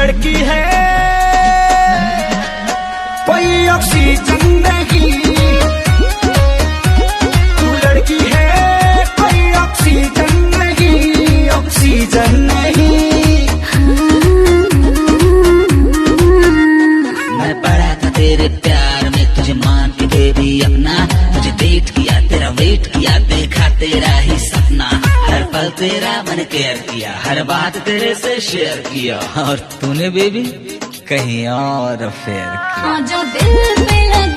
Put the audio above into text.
लड़की है कोई ऑक्सीजन नहीं, तू लड़की है कोई ऑक्सीजन नहीं, ऑक्सीजन नहीं। मैं पड़ा था तेरे प्यार में, तुझे मान के बेबी अपना, तुझे डेट किया, तेरा वेट किया, देखा तेरा ही सपना, हर पल तेरा मैंने केयर किया, हर बात तेरे से शेयर किया, और तूने बेबी कहीं और फेर किया। जो दिल पे लगा